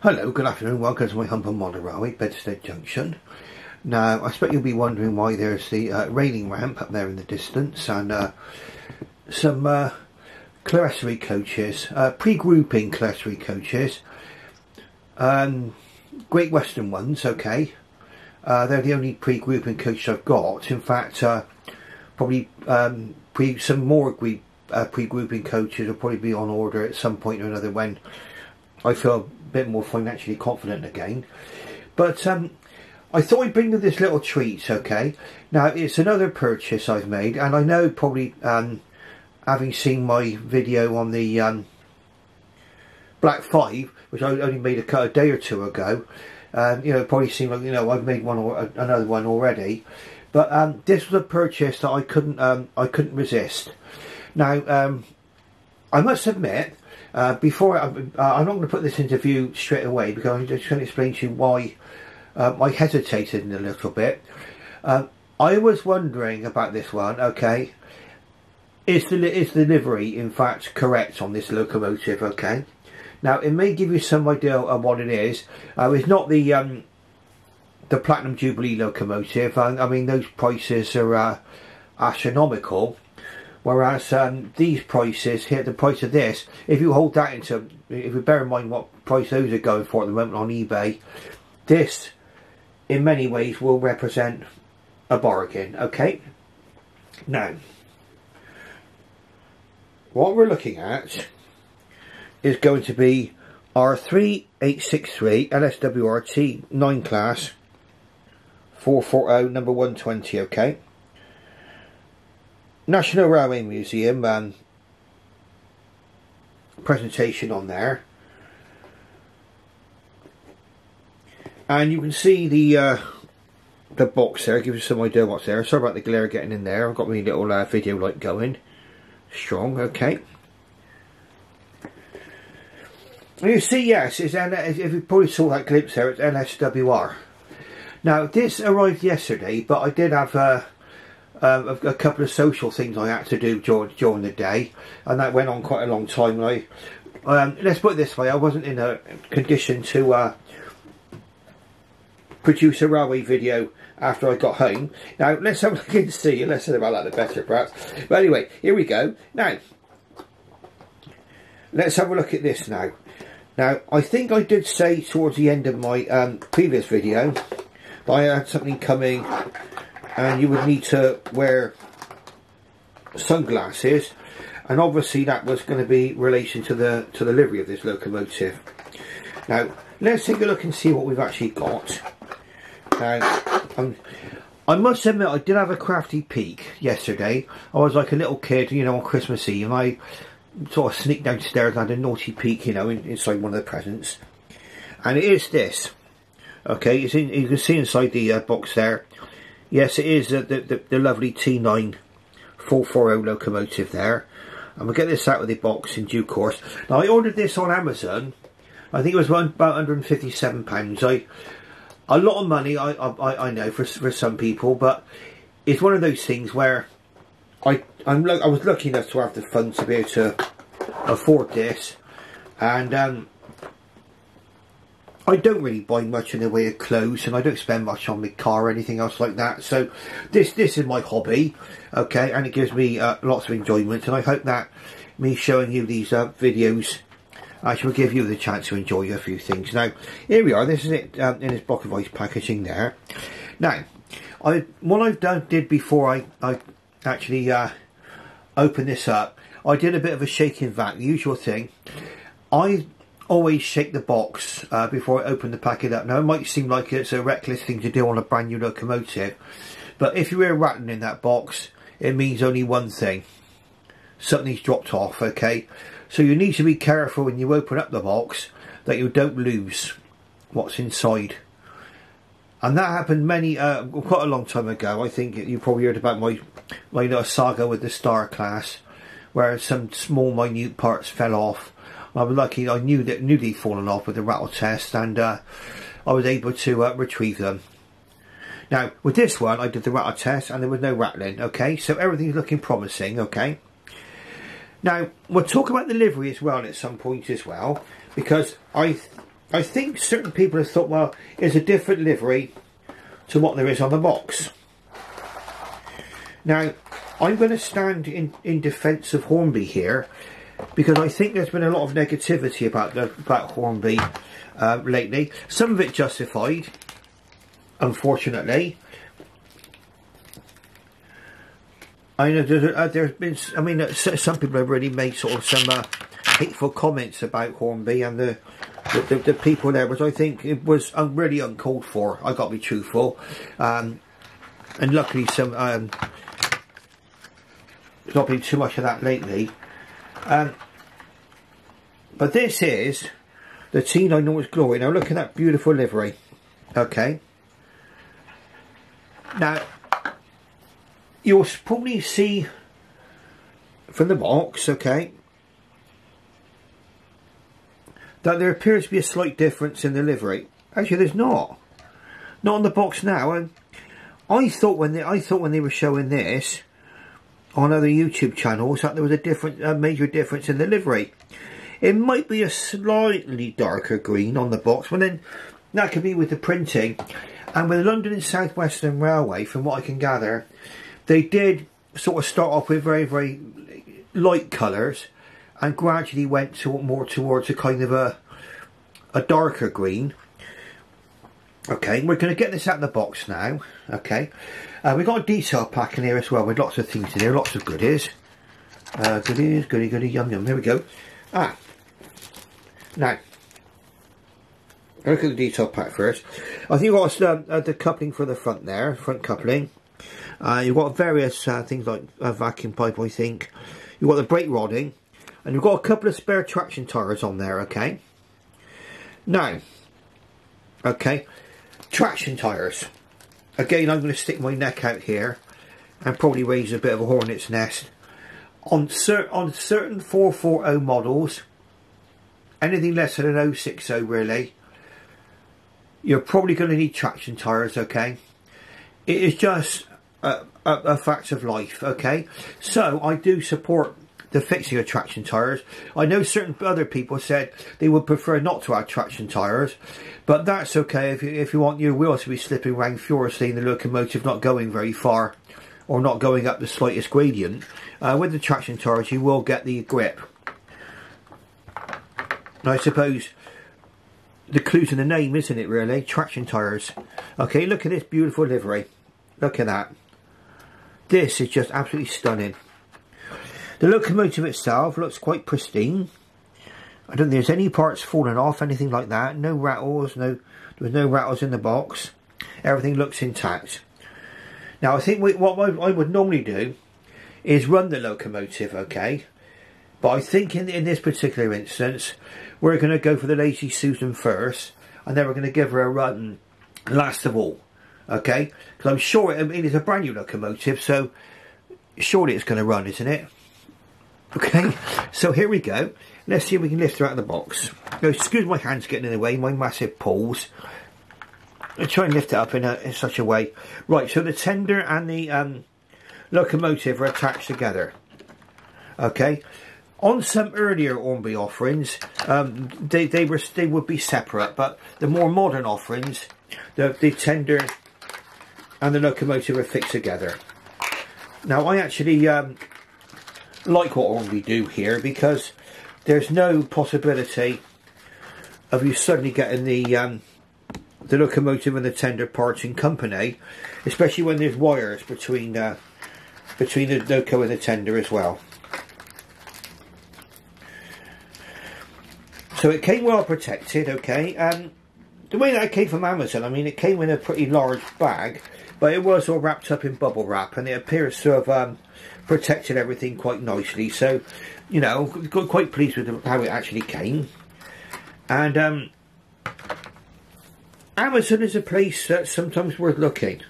Hello, good afternoon, welcome to my humble model railway, Bedstead Junction. Now, I expect you'll be wondering why there's the railing ramp up there in the distance and some clerestory coaches, pre-grouping clerestory coaches, Great Western ones, okay. They're the only pre-grouping coaches I've got. In fact, probably some more pre-grouping coaches will probably be on order at some point or another when I feel a bit more financially confident again. But I thought I'd bring you this little treat, okay. Now, it's another purchase I've made, and I know probably having seen my video on the Black 5, which I only made a day or two ago, you know, it probably seemed like, you know, I've made one or another one already. But this was a purchase that I couldn't resist. Now, I must admit, before I'm not going to put this into view straight away, because I'm just going to explain to you why I hesitated a little bit. I was wondering about this one, okay. Is the livery in fact correct on this locomotive, okay? Now, it may give you some idea of what it is. It's not the Platinum Jubilee locomotive. I mean, those prices are astronomical. Whereas these prices here, the price of this, if you hold that into, if you bear in mind what price those are going for at the moment on eBay, this in many ways will represent a bargain, okay? Now, what we're looking at is going to be R3863 LSWR T9 class 440 number 120, okay? National Railway Museum presentation on there, and you can see the box there. Give you some idea what's there. Sorry about the glare getting in there. I've got my little video light going strong, okay. And you see, yes, it's if you probably saw that glimpse there, it's LSWR. Now, this arrived yesterday, but I did have a couple of social things I had to do during the day, and that went on quite a long time. And let's put it this way, I wasn't in a condition to produce a railway video after I got home. Now, let's have a look and see. Let's say about that the better, perhaps. But anyway, here we go. Now, let's have a look at this now. Now, I think I did say towards the end of my previous video that I had something coming, and you would need to wear sunglasses, and obviously that was going to be in relation to the livery of this locomotive. Now, let's take a look and see what we've actually got. Now, I must admit, I did have a crafty peek yesterday. I was like a little kid, you know, on Christmas Eve, and I sort of sneaked downstairs and had a naughty peek, you know, inside one of the presents. And it is this. Okay, it's in, you can see inside the box there. Yes, it is the lovely T9 440 locomotive there. And we'll get this out of the box in due course. Now, I ordered this on Amazon. I think it was about £157. A lot of money, I know, for some people, but it's one of those things where I was lucky enough to have the funds to be able to afford this, and I don't really buy much in the way of clothes, and I don't spend much on my car or anything else like that. So this is my hobby, okay, and it gives me lots of enjoyment, and I hope that me showing you these videos actually will give you the chance to enjoy a few things. Now, here we are. This is it in this block of ice packaging there. Now, what I've did before I actually opened this up, I did a bit of a shaking vac, the usual thing. I always shake the box before I open the packet up. Now, it might seem like it's a reckless thing to do on a brand new locomotive, but if you hear rattling in that box, it means only one thing: something's dropped off, okay? So you need to be careful when you open up the box that you don't lose what's inside. And that happened quite a long time ago. I think you probably heard about my little saga with the Star class, where some small minute parts fell off. I was lucky, I knew they'd fallen off with the rattle test, and I was able to retrieve them. Now, with this one, I did the rattle test and there was no rattling, okay? So everything's looking promising, okay? Now, we'll talk about the livery as well at some point as well, because I I think certain people have thought, well, it's a different livery to what there is on the box. Now, I'm going to stand in defence of Hornby here, because I think there's been a lot of negativity about Hornby lately. Some of it justified, unfortunately. I know there's been, I mean, some people have really made sort of some hateful comments about Hornby and the people there, which I think it was really uncalled for. I got to be truthful, and luckily some there's not been too much of that lately. But this is the T9 in all its glory. Now look at that beautiful livery. Okay. Now you'll probably see from the box, okay, that there appears to be a slight difference in the livery. Actually, there's not on the box now. And I thought when they were showing this on other YouTube channels that there was a major difference in the livery. It might be a slightly darker green on the box, but then that could be with the printing. And with London and South Western Railway, from what I can gather, they did sort of start off with very, very light colours and gradually went more towards a kind of a darker green. Okay, we're going to get this out of the box now. Okay, we've got a detail pack in here as well with lots of things in here, lots of goodies. Goody, yum yum. Here we go. Now, look at the detail pack first. I think you've got the coupling for the front there, front coupling. You've got various things like a vacuum pipe, I think. You've got the brake rodding, and you've got a couple of spare traction tyres on there. Okay. Now, okay, traction tyres. Again, I'm going to stick my neck out here and probably raise a bit of a hornet's nest. On certain 440 models, anything less than an 060 really, you're probably going to need traction tyres, okay? It is just a fact of life, okay? So I do support the fixing of traction tyres. I know certain other people said they would prefer not to have traction tyres, but that's okay if you want your wheels to be slipping around furiously and the locomotive not going very far or not going up the slightest gradient. With the traction tyres you will get the grip. And I suppose the clue's in the name, isn't it really? Traction tyres. Okay, look at this beautiful livery. Look at that. This is just absolutely stunning. The locomotive itself looks quite pristine. I don't think there's any parts falling off, anything like that. No rattles, there was no rattles in the box. Everything looks intact. Now I think what I would normally do is run the locomotive, okay? But I think in this particular instance, we're going to go for the Lazy Susan first, and then we're going to give her a run last of all, okay? Because I'm sure, I mean, it's a brand new locomotive, so surely it's going to run, isn't it? Okay, so here we go. Let's see if we can lift her out of the box. Now, excuse my hands getting in the way, my massive paws. I'll try and lift it up in such a way. Right, so the tender and the locomotive are attached together. Okay. On some earlier Hornby offerings, they would be separate, but the more modern offerings, the tender and the locomotive are fixed together. Now, I actually like what Hornby do here, because there's no possibility of you suddenly getting the locomotive and the tender parts in company, especially when there's wires between the loco and the tender as well. So it came well protected, okay, and the way that it came from Amazon, I mean, it came in a pretty large bag, but it was all wrapped up in bubble wrap, and it appears to have protected everything quite nicely. So, you know, got quite pleased with how it actually came. And Amazon is a place that's sometimes worth looking,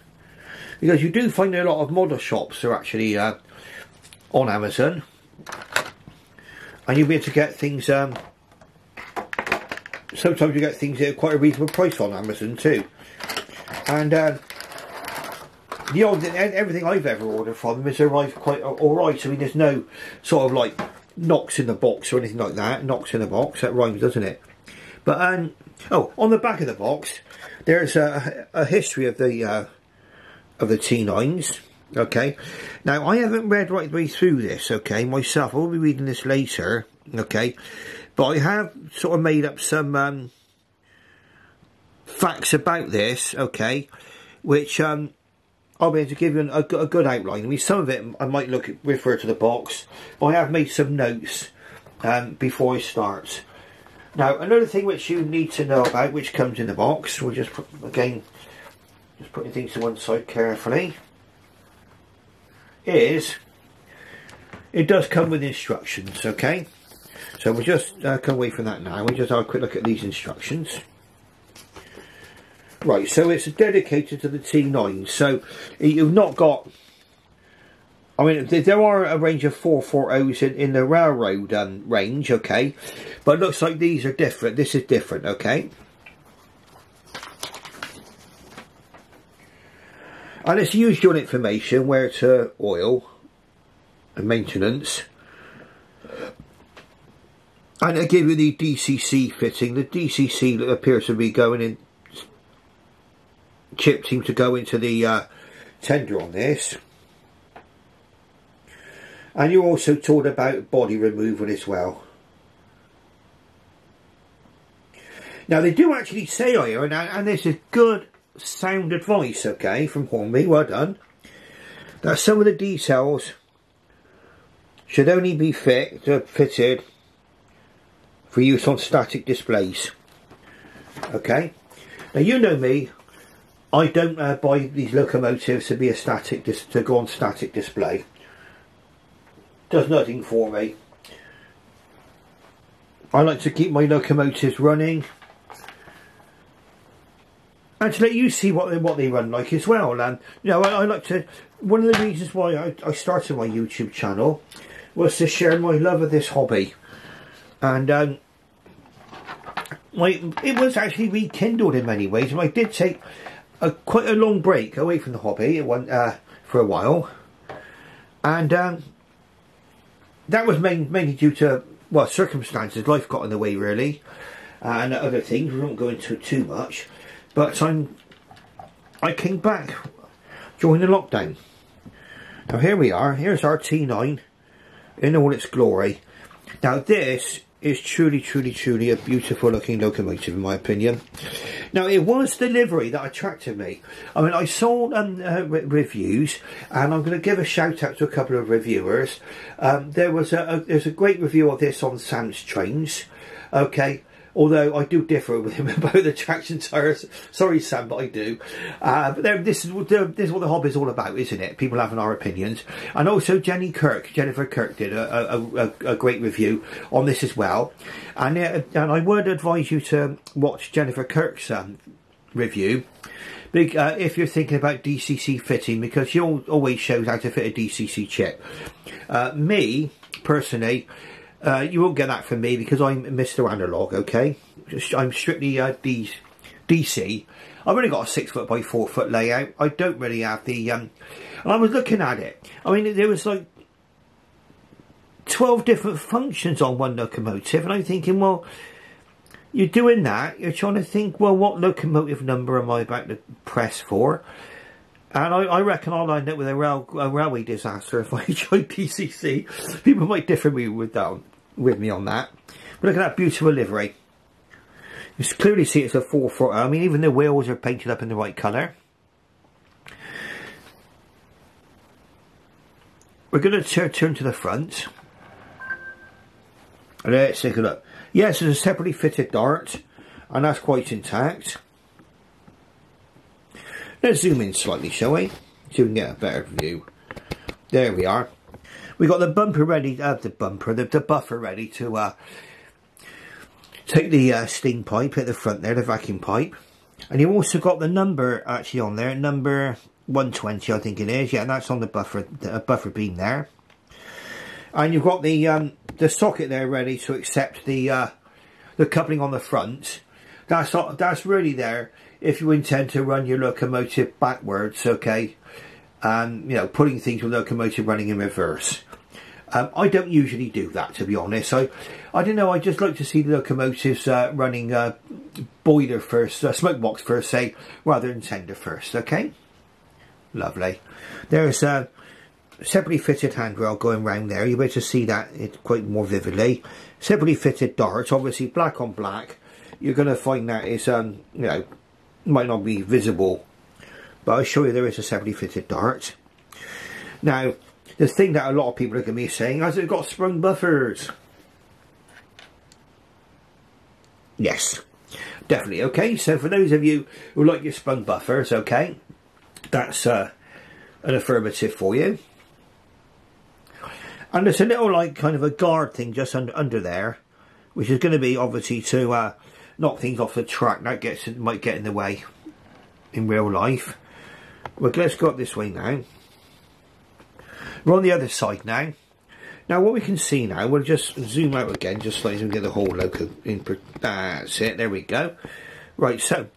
because you do find a lot of model shops are actually on Amazon, and you'll be able to get things. Sometimes you get things at quite a reasonable price on Amazon too. And everything I've ever ordered from them has arrived quite alright. I mean, there's no sort of like knocks in the box or anything like that. Knocks in the box, that rhymes, doesn't it? But Oh, on the back of the box, there's a history of the T9s. Okay, now I haven't read right the way through this, okay, myself. I will be reading this later, okay, but I have sort of made up some facts about this, okay, which I'll be able to give you a good outline. I mean, some of it I might refer to the box, but I have made some notes before I start. Now, another thing which you need to know about, which comes in the box, we'll just put, again, just putting things to one side carefully, is it does come with instructions, okay? So we'll just come away from that now. We'll just have a quick look at these instructions. Right, so it's dedicated to the T9. So you've not got, I mean, there are a range of 440s in the railroad range, okay? But it looks like these are different. This is different, okay? And it's usual information, where to oil and maintenance. And they give you the DCC fitting. The DCC appears to be going in, chip seems to go into the tender on this. And you're also told about body removal as well. Now they do actually say here, and this is good sound advice, okay, from Hornby, well done, that some of the details should only be fitted for use on static displays. Okay, now you know me, I don't buy these locomotives to be to go on static display. Does nothing for me. I like to keep my locomotives running, and to let you see what they run like as well. And you know, I like to. One of the reasons why I started my YouTube channel was to share my love of this hobby, and it was actually rekindled in many ways. And I did take quite a long break away from the hobby for a while, and that was mainly due to, well, circumstances. Life got in the way, really, and other things. We won't go into too much. But I came back during the lockdown. Now here we are. Here's our T9 in all its glory. Now this is truly, truly, truly a beautiful looking locomotive, in my opinion. Now it was the livery that attracted me. I mean, I saw reviews, and I'm going to give a shout out to a couple of reviewers. There's a great review of this on Sam's Trains. Okay. Although I do differ with him about the traction tyres. Sorry, Sam, but I do. But this is what the hobby is all about, isn't it? People having our opinions. And also Jennifer Kirk did a great review on this as well. And I would advise you to watch Jennifer Kirk's review if you're thinking about DCC fitting, because she always shows how to fit a DCC chip. Me, personally, you won't get that from me, because I'm Mr. Analog, okay? I'm strictly DC. I've only got a 6 by 4 foot layout. I don't really have the... and I was looking at it. I mean, there was like 12 different functions on one locomotive, and I'm thinking, well, you're doing that. You're trying to think, well, what locomotive number am I about to press for? And I reckon I'll end up with a railway disaster if I try DCC. People might differ with me on that. But look at that beautiful livery. You clearly see it's a 440. I mean, even the wheels are painted up in the right colour. We're going to turn to the front. Let's take a look. Yes, there's a separately fitted dart, and that's quite intact. Let's zoom in slightly, shall we? So we can get a better view. There we are. We got the bumper ready, the buffer ready to take the steam pipe at the front there, the vacuum pipe. And you've also got the number actually on there, number 120 I think it is, yeah, and that's on the buffer beam there. And you've got the socket there ready to accept the coupling on the front. That's really there if you intend to run your locomotive backwards, okay, and you know, putting things with locomotive running in reverse. I don't usually do that, to be honest. I don't know, I just like to see the locomotives running boiler first, smoke box first, say, rather than tender first, okay? Lovely. There's a separately fitted handrail going round there. You'll be able to see that quite more vividly. Separately fitted darts, obviously black on black. You're going to find that is, you know, might not be visible, but I'll show you there is a separately fitted dart. Now, the thing that a lot of people are going to be saying is it's got sprung buffers. Yes, definitely. Okay, so for those of you who like your sprung buffers, okay, that's an affirmative for you. And there's a little, like, kind of a guard thing just under there, which is going to be obviously to knock things off the track. That might get in the way in real life. Well, let's go up this way now. We're on the other side now. Now what we can see now, we'll just zoom out again, just so we can get the whole loco in. That's it, there we go. Right, so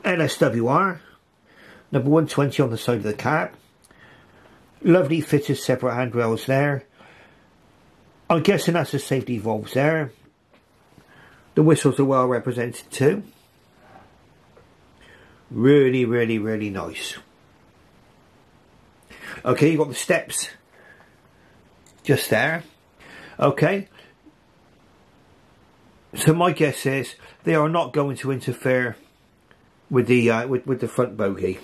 LSWR, number 120 on the side of the cab. Lovely fitted separate handrails there. I'm guessing that's the safety valves there. The whistles are well represented too. Really, really, really nice. Okay, you've got the steps just there. Okay. So my guess is they are not going to interfere with the with the front bogie.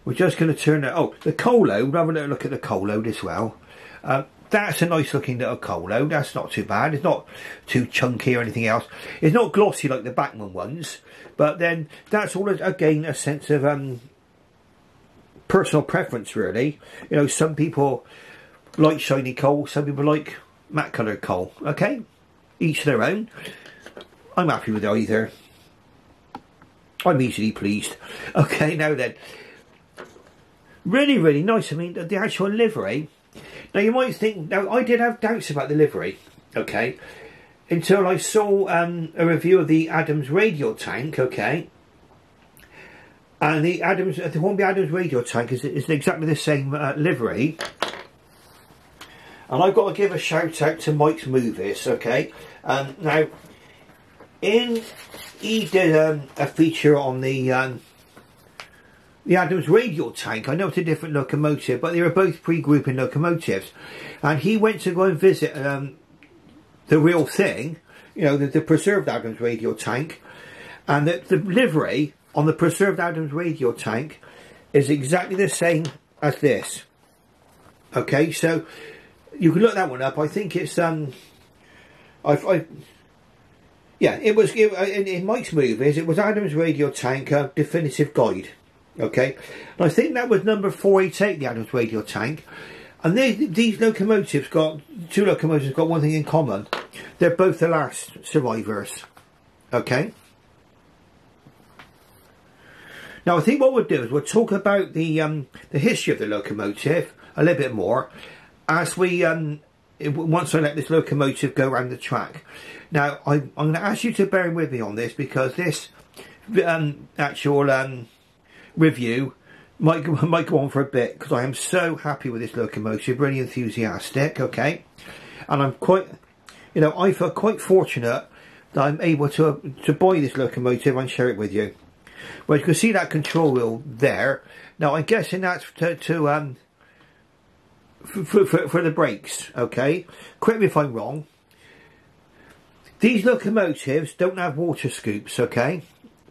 We're just going to turn it. Oh, the coal load. We'll have a little look at the coal load as well. That's a nice looking little coal load. That's not too bad. It's not too chunky or anything else. It's not glossy like the Bachmann ones. But then that's all, again, a sense of personal preference, really. You know, some people like shiny coal. Some people like matte coloured coal. Okay? Each their own. I'm happy with either. I'm easily pleased. Okay, now then. Really, really nice. I mean, the actual livery. Now, you might think... Now, I did have doubts about the livery, okay, until I saw a review of the Adams radial tank, okay. And the Hornby Adams radial tank is exactly the same livery. And I've got to give a shout out to Mike's Movies, okay. Now, he did a feature on the Adams radial tank. I know it's a different locomotive, but they were both pre-grouping locomotives. And he went to go and visit the real thing, you know, the preserved Adams radial tank. And the livery on the preserved Adams radial tank is exactly the same as this. Okay, so you can look that one up. I think it's yeah, it was in Mike's Movies. It was Adams radial tank definitive guide. Okay, and I think that was number 488, the Adams radial tank. And these locomotives two locomotives got one thing in common. They're both the last survivors. Okay. Now I think what we'll do is we'll talk about the history of the locomotive a little bit more as we once I let this locomotive go around the track. Now I'm going to ask you to bear with me on this, because this actual review might go on for a bit, because I am so happy with this locomotive, really enthusiastic, okay, and I'm quite, you know, I feel quite fortunate that I'm able to buy this locomotive and share it with you. Well, you can see that control wheel there. Now I'm guessing that's for the brakes, okay. Correct me if I'm wrong. These locomotives don't have water scoops, okay,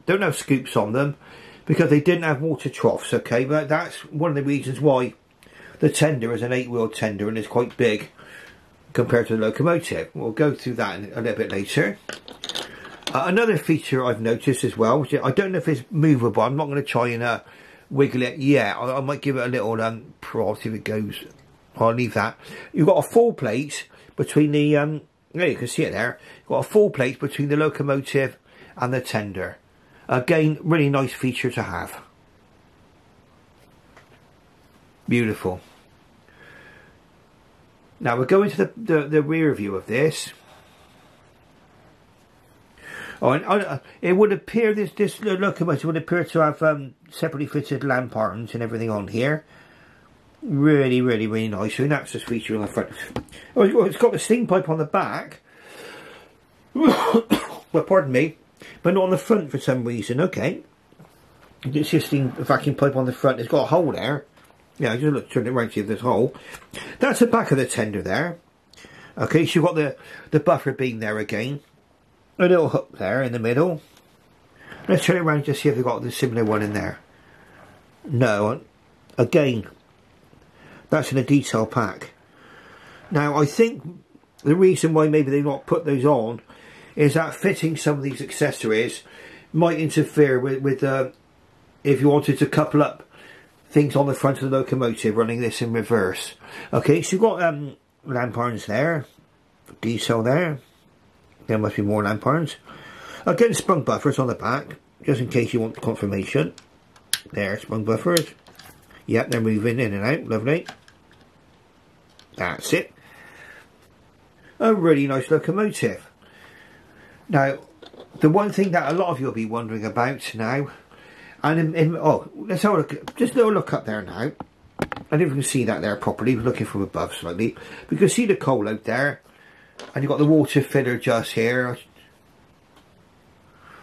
don't have scoops on them, because they didn't have water troughs, okay. But that's one of the reasons why the tender is an 8-wheel tender and is quite big compared to the locomotive. We'll go through that a little bit later. Another feature I've noticed as well, which I don't know if it's movable. I'm not going to try and wiggle it yet. I might give it a little prod, see if it goes. I'll leave that. You've got a full plate between the there you can see it there. You've got a full plate between the locomotive and the tender. Again, really nice feature to have. Beautiful. Now we're going to the rear view of this. Oh, and it would appear this locomotive would appear to have separately fitted lamp arms and everything on here. Really, really, really nice. So that's this feature on the front. Oh, it's got the steam pipe on the back. Well, pardon me, but not on the front for some reason. Okay, it's just steam vacuum pipe on the front. It's got a hole there. Yeah, just look, turn it around to see if there's a hole. That's the back of the tender there. Okay, so you've got the buffer beam there again. A little hook there in the middle. Let's turn it around to see if we've got the similar one in there. No, again, that's in a detail pack. Now, I think the reason why maybe they've not put those on is that fitting some of these accessories might interfere with if you wanted to couple up things on the front of the locomotive running this in reverse. Okay, so you've got lamp arms there, detail there. There must be more lamp arms. Again, sprung buffers on the back, just in case you want confirmation. There, sprung buffers. Yep, they're moving in and out. Lovely. That's it. A really nice locomotive. Now, the one thing that a lot of you will be wondering about now, and oh, let's have a look. Just a little look up there now. I don't know if you can see that there properly. Looking from above slightly, but you can see the coal out there. And you've got the water filler just here.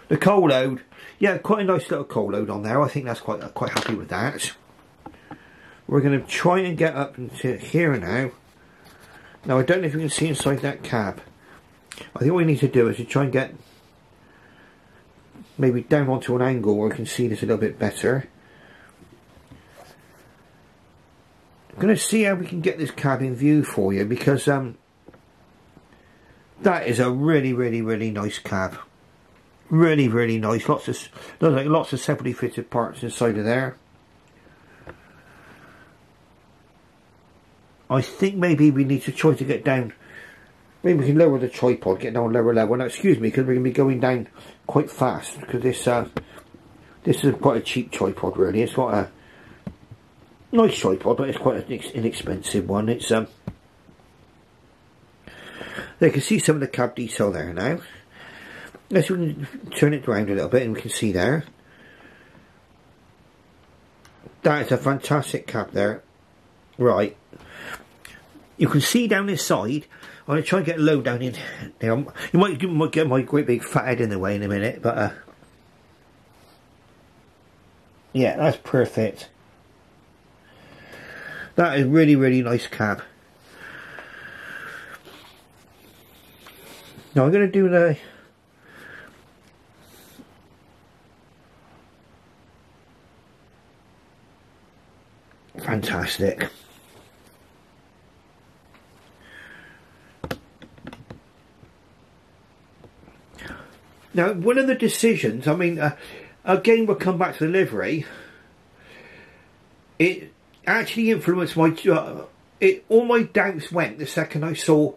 The coal load, yeah, quite a nice little coal load on there. I think that's quite happy with that. We're going to try and get up into here now. Now I don't know if you can see inside that cab. I think what we need to do is to try and get maybe down onto an angle where we can see this a little bit better. I'm going to see how we can get this cab in view for you, because that is a really, really, really nice cab. Really, really nice. Lots of separately fitted parts inside of there. I think maybe we need to try to get down. Maybe we can lower the tripod, get down a lower level. Now, excuse me, because we're going to be going down quite fast, because this is quite a cheap tripod, really. It's got a nice tripod, but it's quite an inexpensive one. It's They can see some of the cab detail there now. Let's turn it around a little bit and we can see there. That is a fantastic cab there. Right. You can see down this side. I'm going to try and get low down in there. You might get my great big fat head in the way in a minute, but yeah, that's perfect. That is really, really nice cab. Now I'm going to do the fantastic. Now, one of the decisions, I mean, again, we'll come back to the livery. It actually influenced my, all my doubts went the second I saw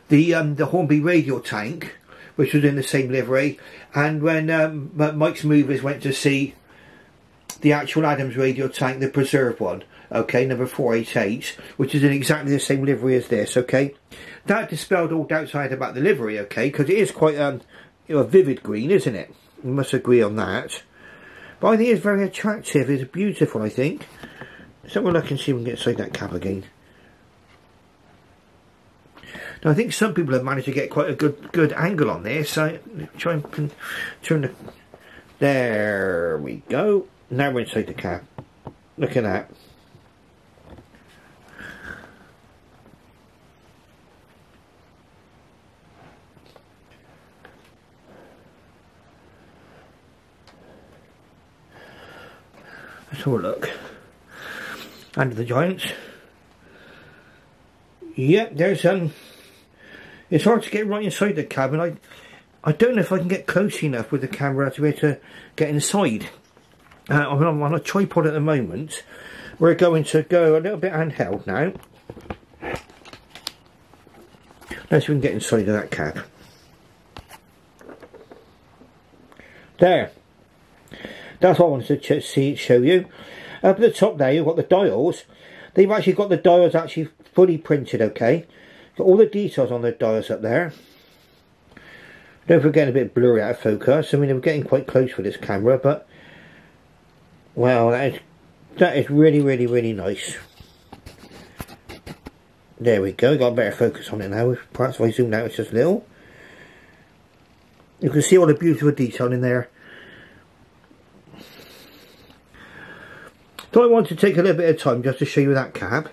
the Hornby radial tank, which was in the same livery, and when Mike's Movers went to see the actual Adams radial tank, the preserved one, okay, number 488, which is in exactly the same livery as this, okay. That dispelled all doubts I had about the livery, okay, because it is quite a vivid green, isn't it? You must agree on that. But I think it's very attractive. It's beautiful, I think. So we'll look and see if we can get inside that cab again. Now I think some people have managed to get quite a good angle on this. So try and turn the. There we go. Now we're inside the cab. Look at that. Let's have a look. Under the Giants. Yep, there's it's hard to get right inside the cabin. I don't know if I can get close enough with the camera to be able to get inside. I'm on a tripod at the moment. We're going to go a little bit handheld now. Let's see if we can get inside of that cab. There. That's what I wanted to show you. Up at the top there, you've got the dials. They've actually got the dials actually fully printed, okay. Got all the details on the dials up there. Don't forget a bit blurry out of focus. I mean, we're getting quite close with this camera, but wow, that is really, really, really nice. There we go, got a better focus on it now. Perhaps if I zoom out it's just a little. You can see all the beautiful detail in there. So I want to take a little bit of time just to show you that cab.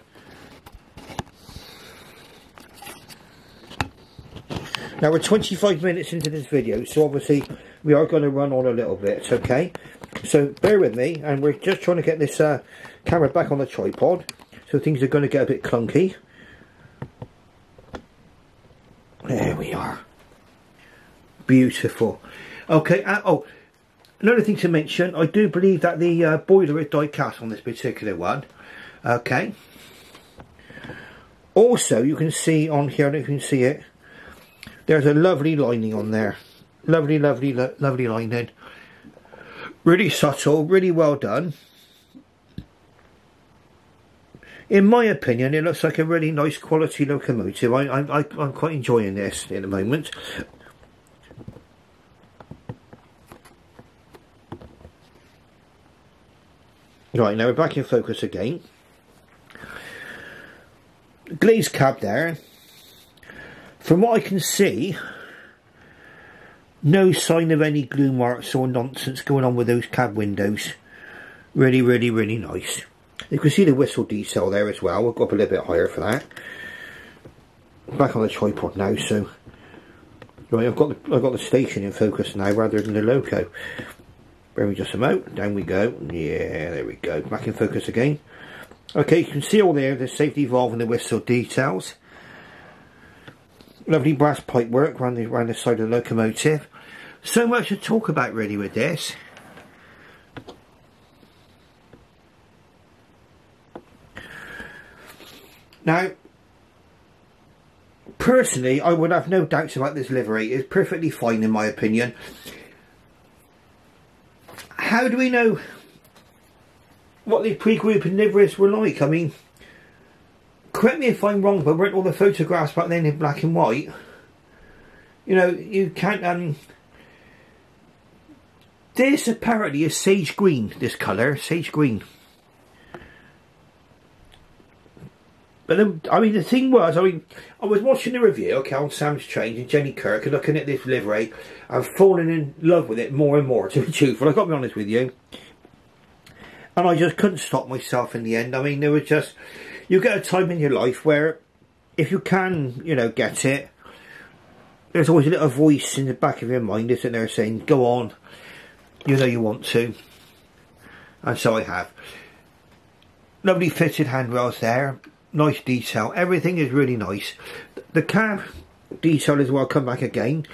Now we're 25 minutes into this video, so obviously we are going to run on a little bit, okay? So bear with me, and we're just trying to get this camera back on the tripod, so things are going to get a bit clunky. There we are. Beautiful. Okay, oh, another thing to mention, I do believe that the boiler is die cast on this particular one. Okay. Also, you can see on here, I don't know if you can see it, there's a lovely lining on there. Lovely, lovely, lovely lining. Really subtle, really well done. In my opinion, it looks like a really nice quality locomotive. I'm quite enjoying this at the moment. Right, now we're back in focus again. Glazed cab there. From what I can see, no sign of any glue marks or nonsense going on with those cab windows. Really, really, really nice. You can see the whistle detail there as well. We'll go up a little bit higher for that. Back on the tripod now, so right, I've got the station in focus now rather than the loco. Bear me just a moment. Down we go. Yeah, there we go. Back in focus again. Okay, you can see all there the safety valve and the whistle details. Lovely brass pipe work around the side of the locomotive. So much to talk about really with this. Now, personally, I would have no doubts about this livery. It's perfectly fine in my opinion. How do we know what the pre-grouping liveries were like? I mean, correct me if I'm wrong, but weren't all the photographs back then in black and white? You know, you can't, this apparently is sage green, this colour, sage green. But then, I mean, the thing was, I was watching the review, okay, on Sam's Change and Jenny Kirk, and looking at this livery, and falling in love with it more and more, to be truthful. I've got to be honest with you. And I just couldn't stop myself in the end. I mean, there was just, you get a time in your life where, if you can, you know, get it, there's always a little voice in the back of your mind, isn't there, saying, go on, you know you want to. And so I have. Lovely fitted handrails there. Nice detail. Everything is really nice. The cab detail as well, come back again.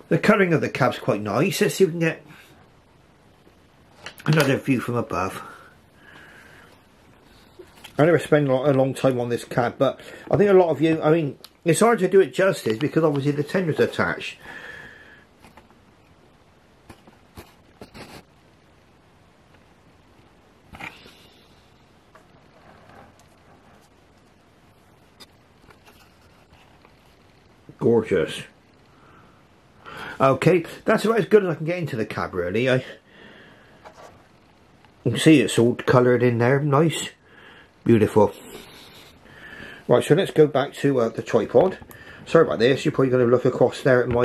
The colouring of the cab's quite nice. Let's see if we can get another view from above. I never spend a long time on this cab, but I think a lot of you, I mean, it's hard to do it justice because obviously the tender's attached. Gorgeous. Okay, that's about as good as I can get into the cab really. You can see it's all coloured in there, nice, beautiful. Right, so let's go back to the tripod. Sorry about this, you're probably going to look across there at my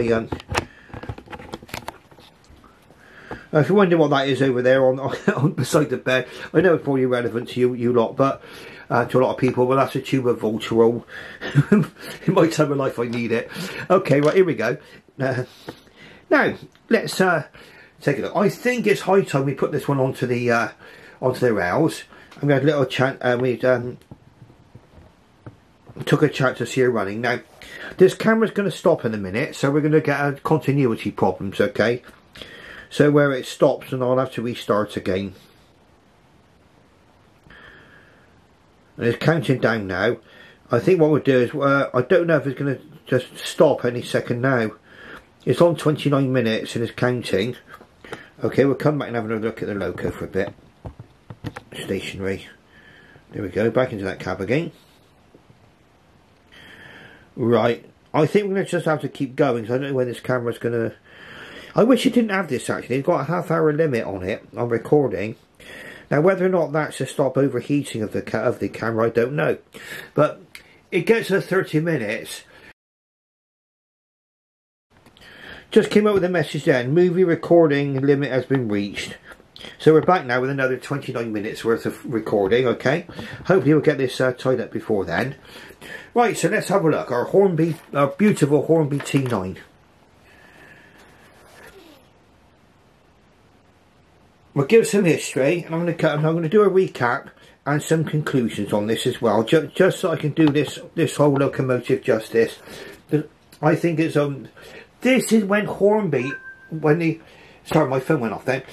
if you wonder what that is over there on beside the bed, I know it's probably relevant to you lot, but to a lot of people, well, that's a tube of Voltarol. In my time of life I need it. Okay, right, here we go. Now let's take a look. I think it's high time we put this one onto the rails, and we had a little chat, and we took a chat to see her running. Now this camera's going to stop in a minute, so we're going to get continuity problems, okay? So where it stops, and I'll have to restart again. And it's counting down now. I think what we'll do is, I don't know if it's going to just stop any second now. It's on 29 minutes and it's counting. Okay, we'll come back and have another look at the loco for a bit. Stationary. There we go, back into that cab again. Right, I think we're going to just have to keep going, so I don't know when this camera's going to... I wish it didn't have this, actually. It's got a half-hour limit on it, on recording. Now, whether or not that's to stop overheating of the camera, I don't know. But it gets to 30 minutes. Just came up with a message then. Movie recording limit has been reached. So we're back now with another 29 minutes worth of recording, okay? Hopefully we'll get this tied up before then. Right, so let's have a look. Our beautiful Hornby T9. We'll give some history, and I'm going to do a recap and some conclusions on this as well, just so I can do this whole locomotive justice. I think it's this is when Hornby, sorry, my phone went off then.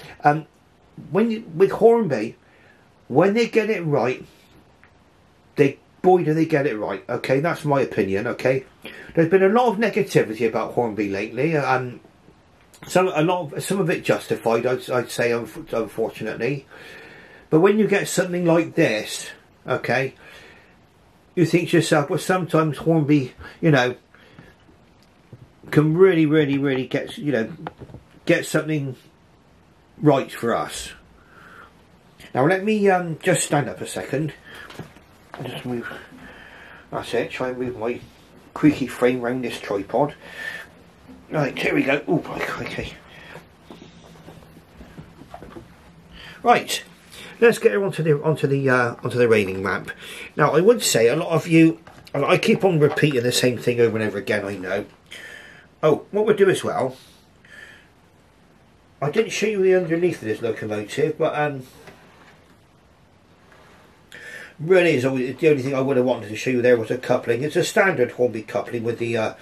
With Hornby, when they get it right, boy do they get it right. Okay, that's my opinion. Okay, there's been a lot of negativity about Hornby lately. Some of it justified, I'd say, unfortunately. But when you get something like this, okay, you think to yourself, well, sometimes Hornby, you know, can really get something right for us. Now let me just stand up a second. Just move. That's it. Try and move my creaky frame around this tripod. Right, here we go. Oh, okay. Right, let's get onto the railing map. Now, I would say a lot of you, I keep on repeating the same thing over and over again. I know. Oh, what we'll do as well. I didn't show you the underneath of this locomotive, but really, is always the only thing I would have wanted to show you there was a coupling. It's a standard Hornby coupling with the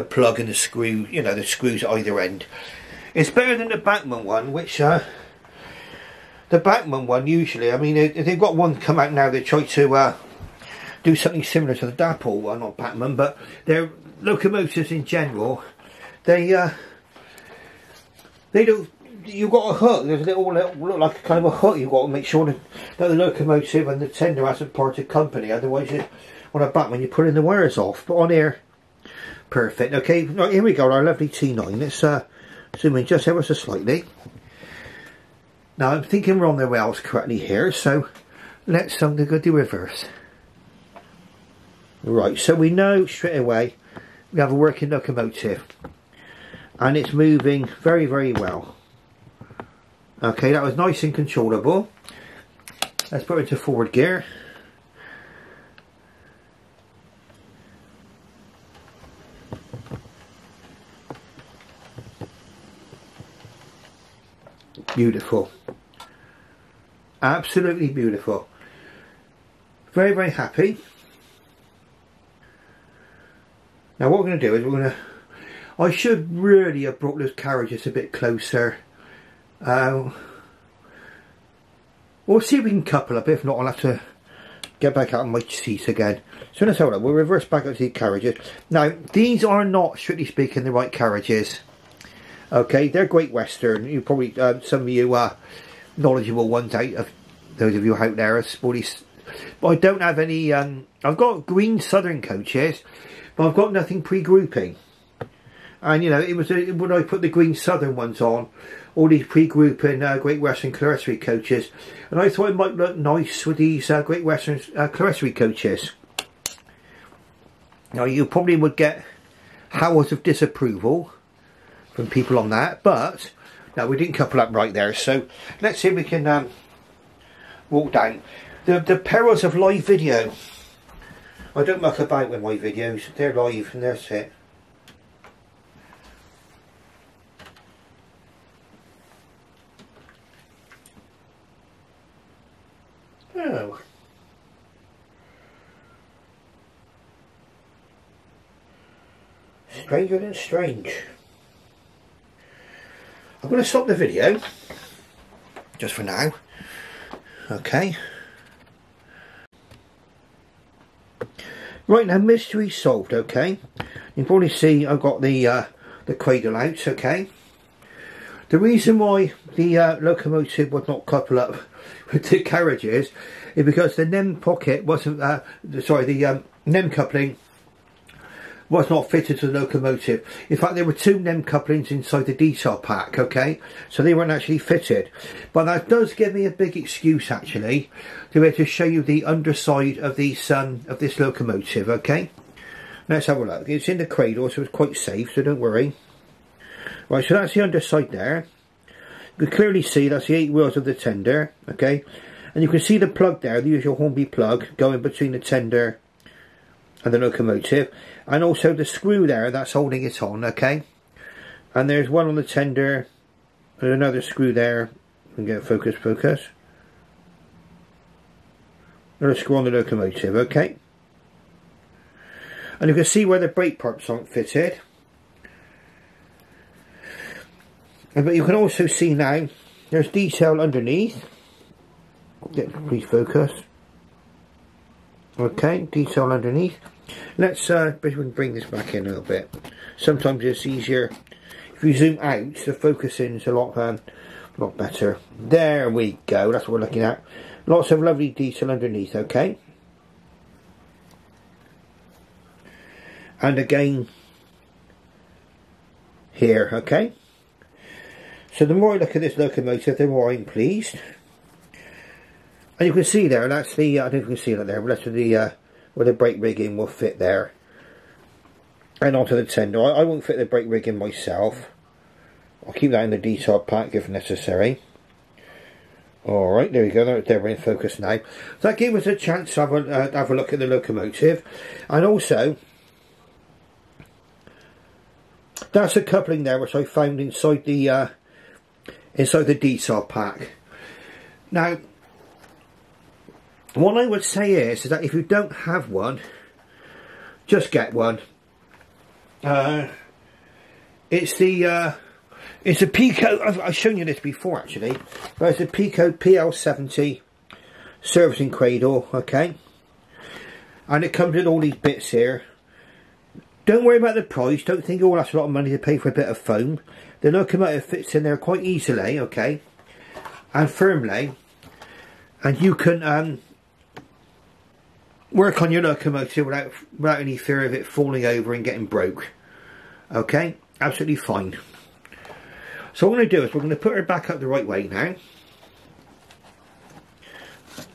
plug and the screw, you know, the screws at either end. It's better than the Bachmann one, which the Bachmann one usually, I mean, they've got one come out now. They try to do something similar to the Dapple one, not Bachmann, but their locomotives in general, they don't. You've got a hook. There's a little look like a kind of a hook. You've got to make sure that the locomotive and the tender hasn't parted company. Otherwise, on a Bachmann, you're pulling the wires off. But on here, perfect. Okay, right, here we go. Our lovely T9. Let's zoom in just ever so slightly. Now I'm thinking we're on the rails correctly here, so let's go the reverse. Right, so we know straight away we have a working locomotive, and it's moving very, very well. Okay, that was nice and controllable. Let's put it into forward gear. Beautiful. Absolutely beautiful. Very, very happy. Now what we're going to do is I should really have brought those carriages a bit closer. We'll see if we can couple up. If not, I'll have to get back out of my seat again. So let's have a look. We'll reverse back up to the carriages. Now, these are not, strictly speaking, the right carriages. Okay, they're Great Western. You probably, some of you are knowledgeable ones out of those of you out there. But I don't have any. I've got green Southern coaches, but I've got nothing pre-grouping. And you know, it was when I put the green Southern ones on, all these pre-grouping Great Western Clarisse coaches, and I thought it might look nice with these Great Western Clarisse coaches. Now you probably would get howls of disapproval from people on that, but no, we didn't couple up right there. So let's see if we can walk down. The perils of live video. I don't muck about with my videos. They're live and that's it. Oh. Stranger than strange. I'm going to stop the video just for now. Okay. Right now, mystery solved. Okay. You can probably see I've got the cradle out. Okay. The reason why the locomotive would not couple up with the carriages is because the NEM pocket wasn't. Sorry, the NEM coupling was not fitted to the locomotive. In fact, there were 2 NEM couplings inside the detail pack, okay? So they weren't actually fitted. But that does give me a big excuse, actually, to be able to show you the underside of these of this locomotive, okay? Let's have a look. It's in the cradle, so it's quite safe, so don't worry. Right, so that's the underside there. You can clearly see that's the 8 wheels of the tender, okay? And you can see the plug there, the usual Hornby plug, going between the tender and the locomotive. And also the screw there, that's holding it on, okay? And there's one on the tender, and another screw there. And get focus. Another screw on the locomotive, okay? And you can see where the brake pumps aren't fitted. But you can also see now, there's detail underneath. Please focus. Okay, detail underneath. Let's bring this back in a little bit. Sometimes it's easier if you zoom out. The focusing is a lot better. There we go. That's what we're looking at. Lots of lovely detail underneath. Okay. And again here. Okay. So the more I look at this locomotive, the more I'm pleased. And you can see there, that's the, I don't know if you can see that there, but that's the, where the brake rigging will fit there. And onto the tender. I won't fit the brake rigging myself. I'll keep that in the detail pack if necessary. Alright, there we go, they're in focus now. So that gave us a chance to have a look at the locomotive. And also, that's a coupling there which I found inside the detail pack. Now, what I would say is that if you don't have one, just get one. It's a Pico. I've shown you this before actually, but it's a Pico PL70 servicing cradle, okay? And it comes with all these bits here. Don't worry about the price. Don't think, oh, that's a lot of money to pay for a bit of foam. The locomotive fits in there quite easily, okay, and firmly, and you can work on your locomotive without any fear of it falling over and getting broke. Okay, absolutely fine. So what we're going to do is we're going to put her back up the right way now.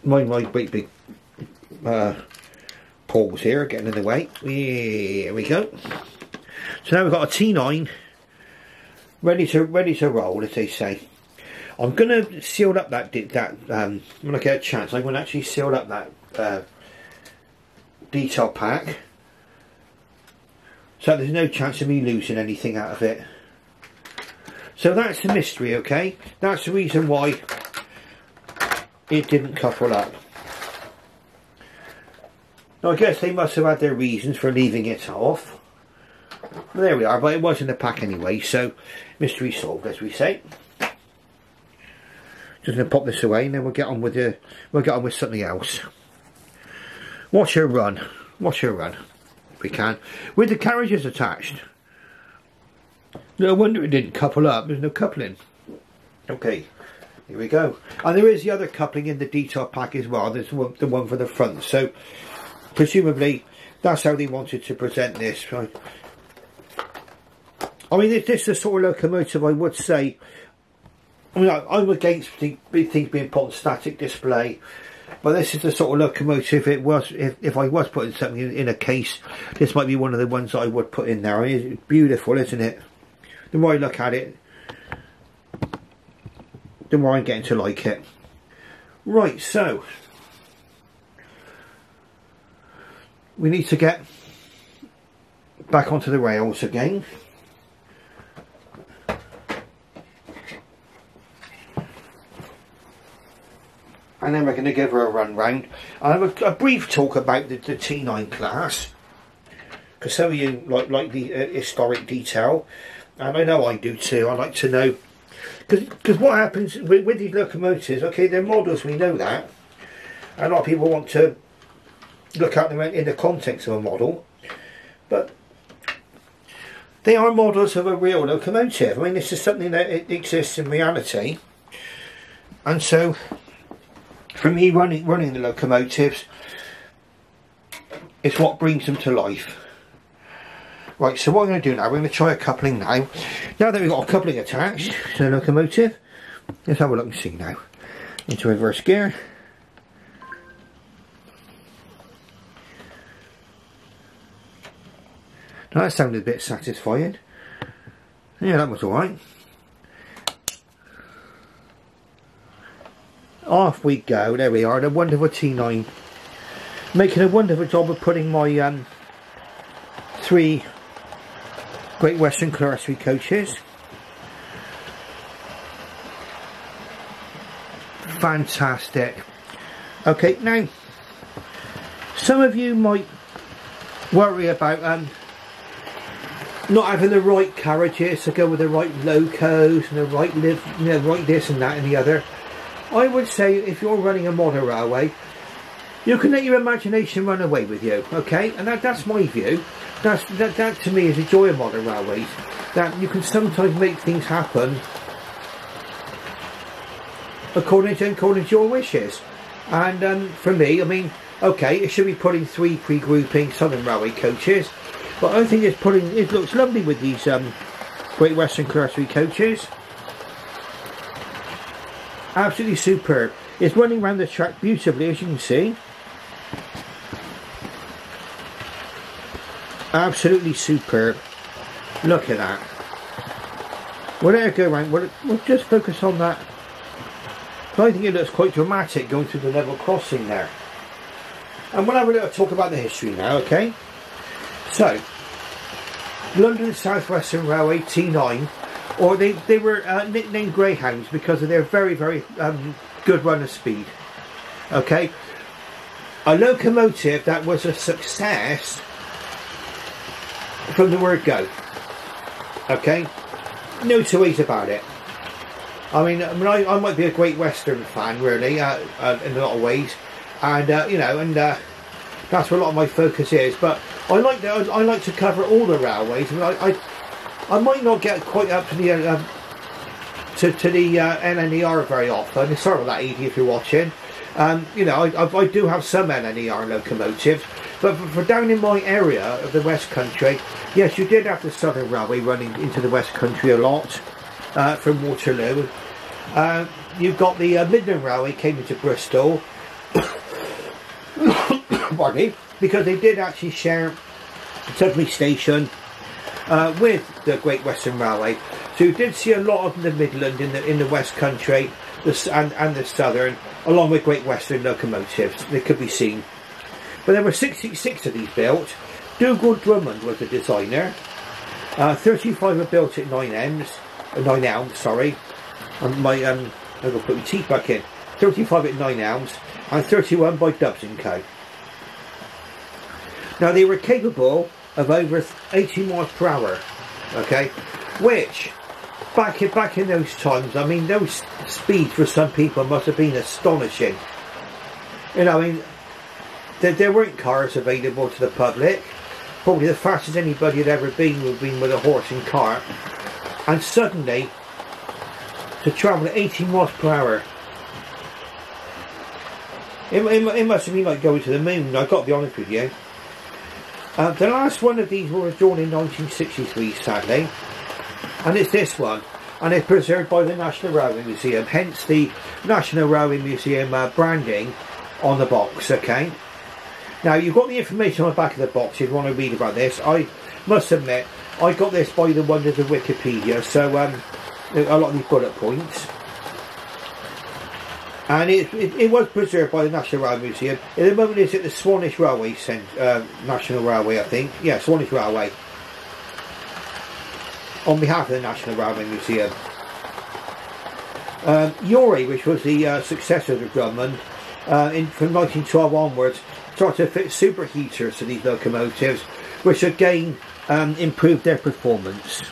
My great big paws here getting in the way. Here we go. So now we've got a T9 ready to roll, as they say. I'm going to seal up when I get a chance, I'm going to actually seal up that detail pack, so there's no chance of me losing anything out of it. So that's the mystery, okay? That's the reason why it didn't couple up. Now I guess they must have had their reasons for leaving it off. Well, there we are, but it was in the pack anyway, so mystery solved, as we say. Just going to pop this away, and then we'll get on with something else. Watch her run, if we can, with the carriages attached. No wonder it didn't couple up. There's no coupling. Okay, here we go. And there is the other coupling in the detail pack as well. There's the one for the front. So presumably that's how they wanted to present this. Right? I mean, this is the sort of locomotive I would say. I mean, I'm against things being put on static display, but this is the sort of locomotive it was. If I was putting something in a case, this might be one of the ones that I would put in there. I mean, it's beautiful, isn't it? The more I look at it, the more I'm getting to like it. Right, so we need to get back onto the rails again. And then we're going to give her a run round. I'll have a brief talk about the T9 class, because some of you like the historic detail, and I know I do too. I like to know, because what happens with these locomotives, okay, they're models, we know that, and a lot of people want to look at them in the context of a model, but they are models of a real locomotive. I mean, this is something that exists in reality, and so for me, running the locomotives, it's what brings them to life. Right, so what I'm going to do now, we're going to try a coupling now. Now that we've got a coupling attached to the locomotive, let's have a look and see now. Into reverse gear. Now that sounded a bit satisfying. Yeah, that was alright. Off we go, there we are, the wonderful T9. Making a wonderful job of putting my 3 Great Western Class 3 coaches. Fantastic. Okay, now, some of you might worry about not having the right carriages to go with the right locos and the right right this and that and the other. I would say if you're running a modern railway, you can let your imagination run away with you, okay? And that's my view. That to me is the joy of modern railways. That you can sometimes make things happen according to your wishes. And for me, I mean, okay, it should be putting 3 pre-grouping Southern Railway coaches, but I think it looks lovely with these Great Western Class 3 coaches. Absolutely superb. It's running around the track beautifully, as you can see. Absolutely superb. Look at that. We'll let it go around. We'll just focus on that. I think it looks quite dramatic going through the level crossing there. And we'll have a little talk about the history now, okay? So, London South Western Railway T9, or they were nicknamed Greyhounds because of their very, very good run of speed. Okay? A locomotive that was a success from the word go. Okay? No two ways about it. I mean, I might be a Great Western fan, really, in a lot of ways, and you know, and that's where a lot of my focus is. But I like to cover all the railways. I mean, I might not get quite up to the NNER very often. Sorry about that, Edie, if you're watching. You know, I do have some NNER locomotives, but for down in my area of the West Country, yes, you did have the Southern Railway running into the West Country a lot. From Waterloo. You've got the Midland Railway came into Bristol. Pardon me, because they did actually share Tudley Station with the Great Western Railway. So you did see a lot of the Midland in the West Country and the Southern, along with Great Western locomotives. They could be seen. But there were 66 of these built. Dougal Drummond was the designer. 35 were built at 9 Elms, sorry. And my I'm gonna put my teeth back in. 35 at 9 Elms and 31 by Dubs & Co. Now they were capable of over 80 miles per hour, okay, which back in those times, I mean, those speeds for some people must have been astonishing. You know, I mean, there weren't cars available to the public. Probably the fastest anybody had ever been would have been with a horse and cart. And suddenly, to travel at 80 miles per hour, it must have been like going to the moon. I've got to be honest with you. The last one of these were drawn in 1963, sadly, and it's this one, and it's preserved by the National Railway Museum, hence the National Railway Museum branding on the box, okay? Now, you've got the information on the back of the box if you want to read about this. I must admit, I got this by the wonders of Wikipedia, so a lot of these bullet points. And it was preserved by the National Railway Museum. At the moment it's at the Swanage Railway National Railway, I think. Yeah, Swanage Railway. On behalf of the National Railway Museum. Ury, which was the successor of the Drummond, from 1912 onwards, started to fit superheaters to these locomotives, which again improved their performance.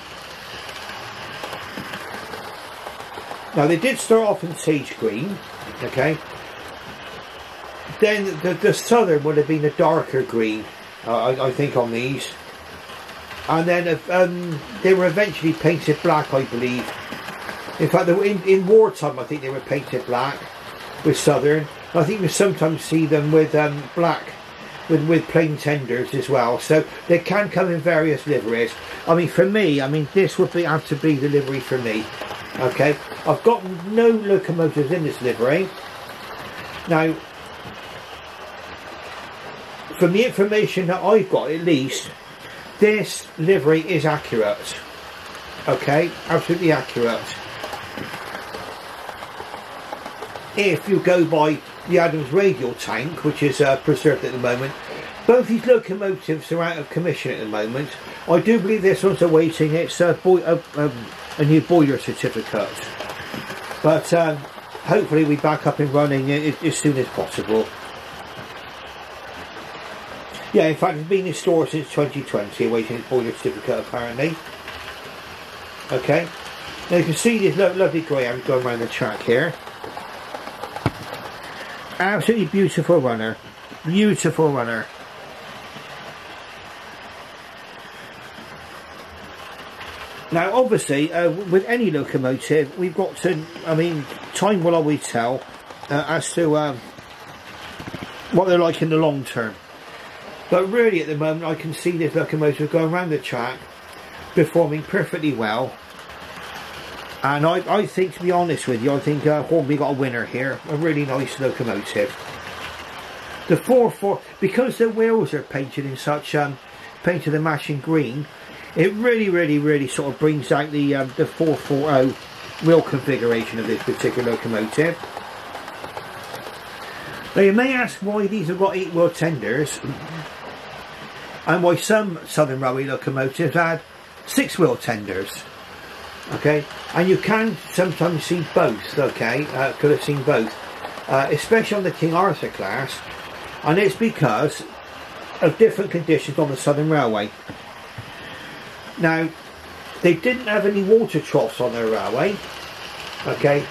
Now they did start off in sage green, okay. Then the Southern would have been a darker green, I think, on these. And then they were eventually painted black, I believe. In fact, in wartime, I think they were painted black with Southern. I think we sometimes see them with black with plain tenders as well. So they can come in various liveries. I mean, for me, I mean, this would have to be the livery for me. Okay, I've got no locomotives in this livery. Now, from the information that I've got, at least, this livery is accurate. Okay, absolutely accurate. If you go by the Adams radial tank, which is preserved at the moment, both these locomotives are out of commission at the moment. I do believe this one's awaiting its a new boiler certificate, but hopefully we back up and running as soon as possible. Yeah, in fact, it's been in store since 2020, awaiting its boiler certificate apparently. Okay, now you can see this lovely greyhound going around the track here. Absolutely beautiful runner, beautiful runner. Now obviously with any locomotive we've got to, I mean, time will always tell as to what they're like in the long term, but really at the moment I can see this locomotive going around the track performing perfectly well. And I think, to be honest with you, I think Hornby got a winner here. A really nice locomotive. The 4.4, because the wheels are painted in such painted a matching green, it really sort of brings out the 440 wheel configuration of this particular locomotive. Now you may ask why these have got 8 wheel tenders, and why some Southern Railway locomotives had 6 wheel tenders. Okay, and you can sometimes see both. Okay, could have seen both, especially on the King Arthur class, and it's because of different conditions on the Southern Railway. Now, they didn't have any water troughs on their railway. Okay,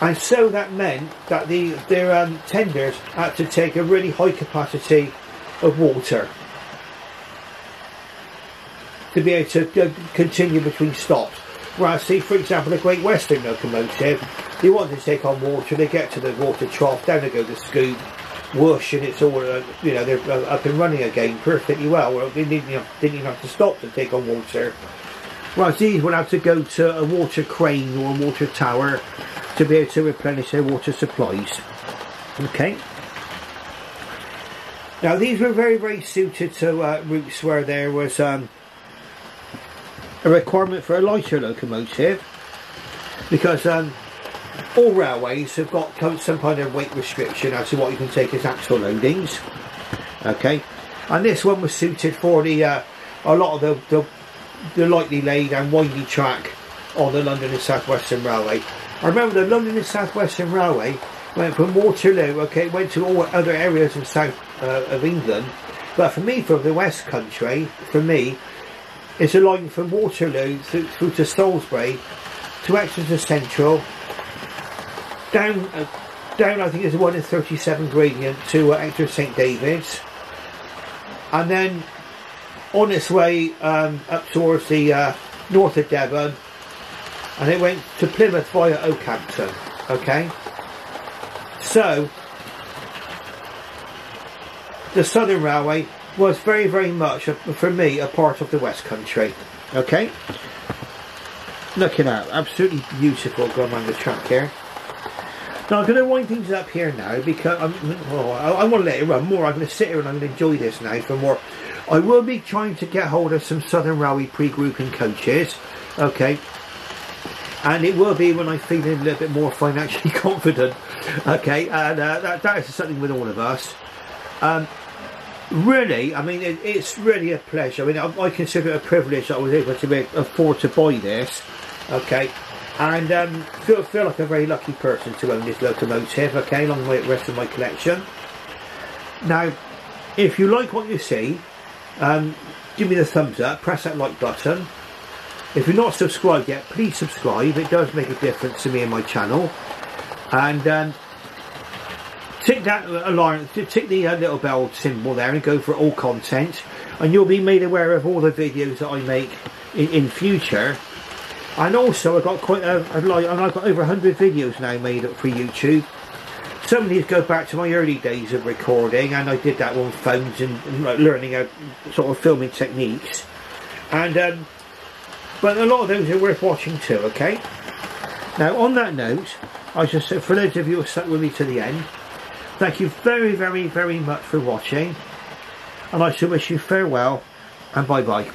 and so that meant that their tenders had to take a really high capacity of water to be able to continue between stops. Whereas, see, for example, the Great Western locomotive, they want to take on water, they get to the water trough, down they go the scoop, whoosh, and it's all, you know, they're up and running again perfectly well. Well, they didn't even have to stop to take on water. Whereas these will have to go to a water crane or a water tower to be able to replenish their water supplies. Okay. Now, these were very suited to routes where there was a requirement for a lighter locomotive, because all railways have got some kind of weight restriction as to what you can take as axle loadings. Okay, and this one was suited for the a lot of the lightly laid and windy track on the London and South Western Railway. I remember the London and South Western Railway went from Waterloo, okay, went to all other areas of south of England, but for me, from the West Country, for me, it's a line from Waterloo through to Salisbury, to Exeter Central, down I think there's one in 37 gradient to Exeter St David's, and then on its way up towards the north of Devon, and it went to Plymouth via Oakhampton. Okay, so the Southern Railway was very much, for me, a part of the West Country. Okay, looking at absolutely beautiful going around the track here. Now I'm going to wind things up here now, because I want to let it run more. I'm going to sit here and I'm going to enjoy this now for more. I will be trying to get hold of some Southern Railway pre-grouping coaches. Okay, and it will be when I'm feeling a little bit more financially confident. Okay, and that is something with all of us. Really, I mean, it's really a pleasure. I mean, I consider it a privilege that I was able to afford to buy this. Okay, and feel like a very lucky person to own this locomotive. Okay, along with the rest of my collection. Now, if you like what you see, give me the thumbs up, press that like button. If you're not subscribed yet, please subscribe. It does make a difference to me and my channel. And tick that alarm, tick the little bell symbol there, and go for all content, and you'll be made aware of all the videos that I make in future. And also, I've got I've got over 100 videos now made up for YouTube. some of these go back to my early days of recording, and I did that on phones and like, learning a sort of filming techniques. And but a lot of those are worth watching too. Okay. Now on that note, I just say, for those of you who stuck with me to the end, thank you very, very, very much for watching, and I shall wish you farewell and bye bye.